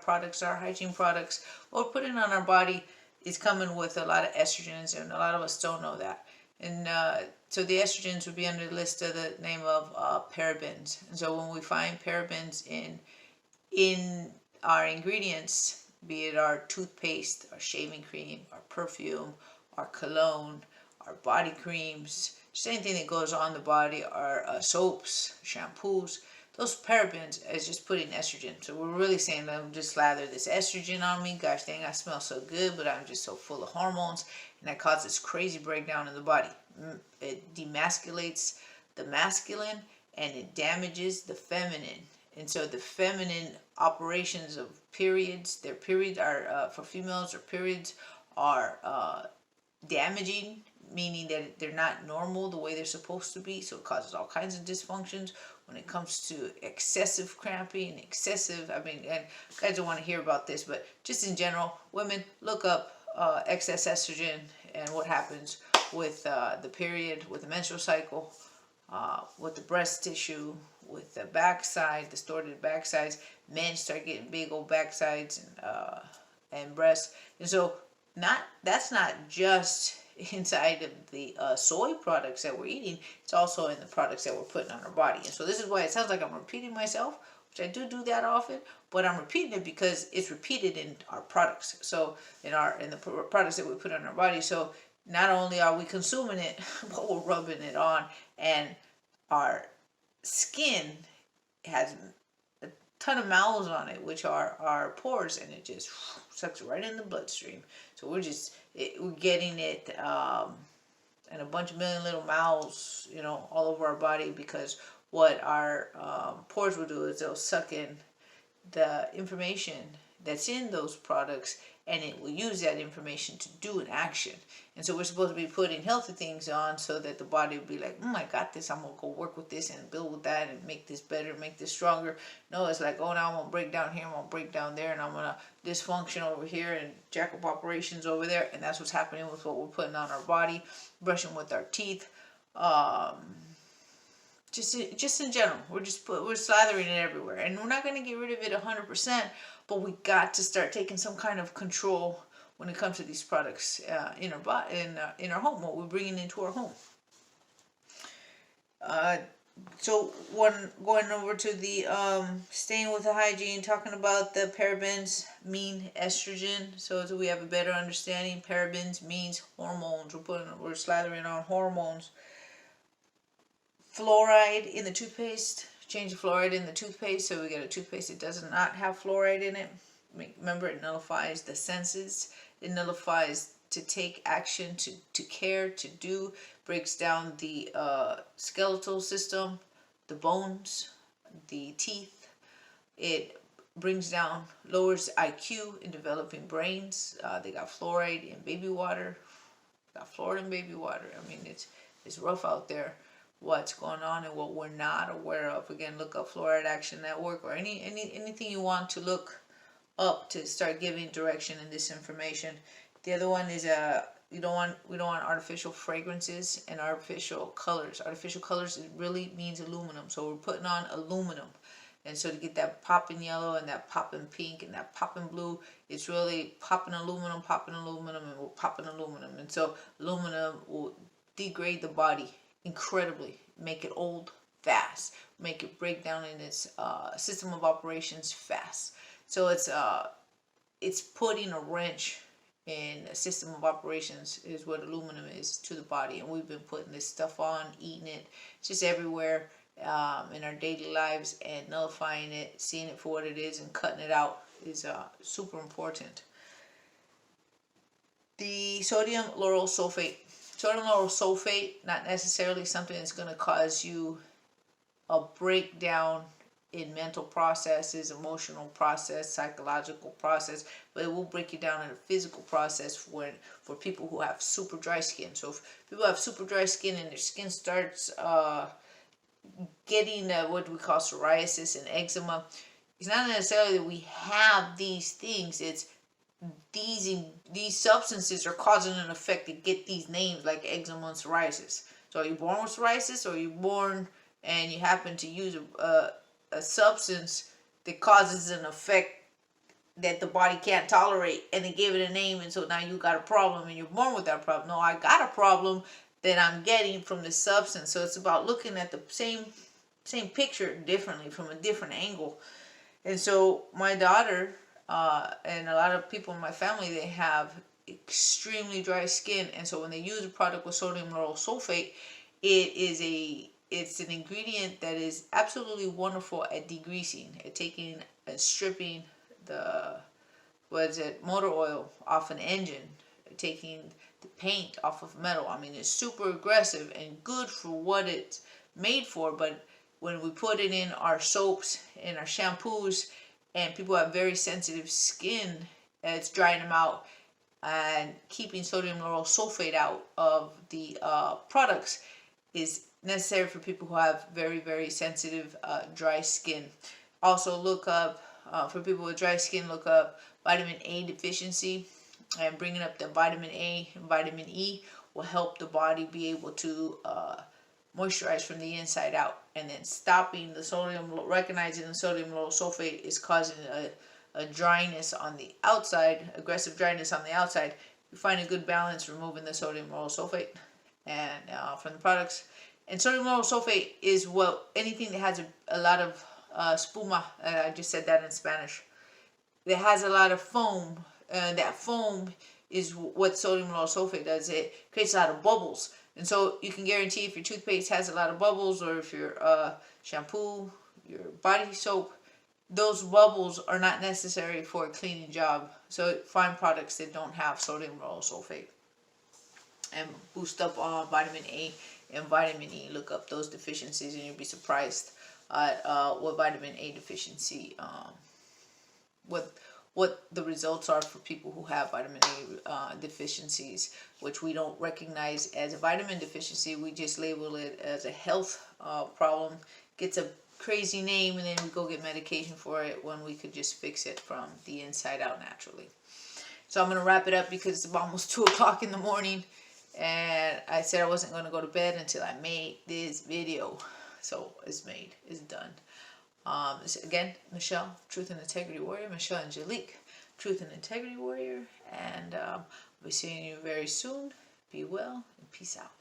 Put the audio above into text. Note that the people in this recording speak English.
products are, hygiene products, what we're putting on our body is coming with a lot of estrogens, and a lot of us don't know that. And so the estrogens would be under the list of the name of parabens. And so when we find parabens in our ingredients, be it our toothpaste, our shaving cream, our perfume, our cologne, our body creams, just anything that goes on the body, our soaps, shampoos, those parabens is just putting estrogen. So we're really saying, let me just slather this estrogen on me. Gosh dang, I smell so good, but I'm just so full of hormones. And that causes crazy breakdown in the body. It demasculates the masculine and it damages the feminine. And so the feminine operations of periods, their periods are, for females, their periods are damaging, meaning that they're not normal the way they're supposed to be. So it causes all kinds of dysfunctions when it comes to excessive cramping, excessive, I mean, and guys don't want to hear about this, but just in general, women, look up excess estrogen and what happens with the period, with the menstrual cycle, with the breast tissue, with the backside, distorted backsides. Men start getting big old backsides and breasts. And so that's not just inside of the soy products that we're eating, it's also in the products that we're putting on our body. And so this is why it sounds like I'm repeating myself, which I do that often, but I'm repeating it because it's repeated in our products. So in the products that we put on our body. So not only are we consuming it, but we're rubbing it on, and our skin has a ton of mouths on it, which are our pores, and it just sucks right in the bloodstream. So we're getting it in a bunch of million little mouths, all over our body, because what our pores will do is they'll suck in the information that's in those products, and it will use that information to do an action. And so we're supposed to be putting healthy things on so that the body will be like, I got this, I'm going to go work with this and build with that and make this better, make this stronger. No, it's like, oh, now I'm going to break down here, I'm going to break down there, and I'm going to dysfunction over here and jack up operations over there. And that's what's happening with what we're putting on our body, brushing with our teeth. Just in general, we're slathering it everywhere, and we're not going to get rid of it 100%, but we got to start taking some kind of control when it comes to these products in our body, in our home, what we're bringing into our home. So when going over to the staying with the hygiene, talking about the parabens mean estrogen. So we have a better understanding. Parabens means hormones. We're slathering on hormones. Fluoride in the toothpaste. Change the fluoride in the toothpaste, so we get a toothpaste that does not have fluoride in it. Remember, it nullifies the senses. It nullifies to take action, to care, to do. Breaks down the skeletal system, the bones, the teeth. It brings down, lowers IQ in developing brains. They got fluoride in baby water. Got fluoride in baby water. I mean, it's rough out there, what's going on and what we're not aware of. Again, look up Fluoride Action Network, or anything you want to look up to start giving direction in this information. The other one is we don't want artificial fragrances and artificial colors. Artificial colors, it really means aluminum. So we're putting on aluminum. And so to get that popping yellow and that popping pink and that popping blue, it's really popping aluminum, and we're popping aluminum. And so aluminum will degrade the body incredibly, make it old fast, make it break down in its system of operations fast. So it's putting a wrench in a system of operations is what aluminum is to the body. And we've been putting this stuff on, eating it, it's just everywhere in our daily lives, and nullifying it, seeing it for what it is, and cutting it out is super important. The sodium lauryl sulfate. Sodium lauryl sulfate, not necessarily something that's going to cause you a breakdown in mental processes, emotional process, psychological process, but it will break you down in a physical process for people who have super dry skin. So if people have super dry skin and their skin starts getting what we call psoriasis and eczema, it's not necessarily that we have these things, it's these substances are causing an effect to get these names like eczema and psoriasis. So are you born with psoriasis, or are you born and you happen to use a substance that causes an effect that the body can't tolerate, and they gave it a name, and so now you got a problem and you're born with that problem. No, I got a problem that I'm getting from this substance. So it's about looking at the same picture differently, from a different angle. And so my daughter and a lot of people in my family, they have extremely dry skin, and so when they use a product with sodium lauryl sulfate, it's an ingredient that is absolutely wonderful at degreasing, at taking and stripping the motor oil off an engine, taking the paint off of metal. I mean, it's super aggressive and good for what it's made for, but when we put it in our soaps and our shampoos, and people have very sensitive skin, it's drying them out, and keeping sodium lauryl sulfate out of the products is necessary for people who have very, very sensitive dry skin. Also look up, for people with dry skin, look up vitamin A deficiency, and bringing up the vitamin A and vitamin E will help the body be able to moisturize from the inside out. And then stopping the sodium, recognizing the sodium lauryl sulfate is causing a dryness on the outside, aggressive dryness on the outside. You find a good balance removing the sodium lauryl sulfate and from the products. And sodium lauryl sulfate is anything that has a lot of spuma. I just said that in Spanish. That has a lot of foam. That foam is what sodium lauryl sulfate does. It creates a lot of bubbles. And so you can guarantee if your toothpaste has a lot of bubbles, or if your shampoo, your body soap, those bubbles are not necessary for a cleaning job. So find products that don't have sodium lauryl sulfate. And boost up vitamin A and vitamin E. Look up those deficiencies, and you'll be surprised at what vitamin A deficiency, what the results are for people who have vitamin A deficiencies, which we don't recognize as a vitamin deficiency. We just label it as a health problem. Gets a crazy name, and then we go get medication for it when we could just fix it from the inside out naturally. So I'm going to wrap it up because it's almost 2 o'clock in the morning, and I said I wasn't going to go to bed until I made this video. So it's made, it's done. Again, Michelle, Truth and Integrity Warrior, Michelle Angelique, Truth and Integrity Warrior, and I'll be seeing you very soon. Be well and peace out.